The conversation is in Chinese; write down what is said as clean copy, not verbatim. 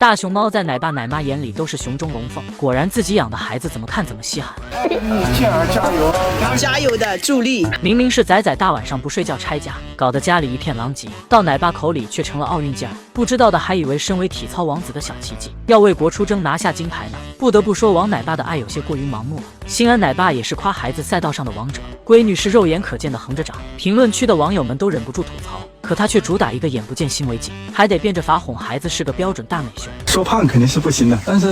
大熊猫在奶爸奶妈眼里都是熊中龙凤，果然自己养的孩子怎么看怎么稀罕。健儿加油！加油的助力。明明是仔仔大晚上不睡觉拆家，搞得家里一片狼藉，到奶爸口里却成了奥运健儿。不知道的还以为身为体操王子的小奇迹，要为国出征拿下金牌呢。不得不说，王奶爸的爱有些过于盲目了。心安奶爸也是夸孩子赛道上的王者，闺女是肉眼可见的横着长。评论区的网友们都忍不住吐槽，可他却主打一个眼不见心为净，还得变着法哄孩子是个标准大美胸。说胖肯定是不行的，但是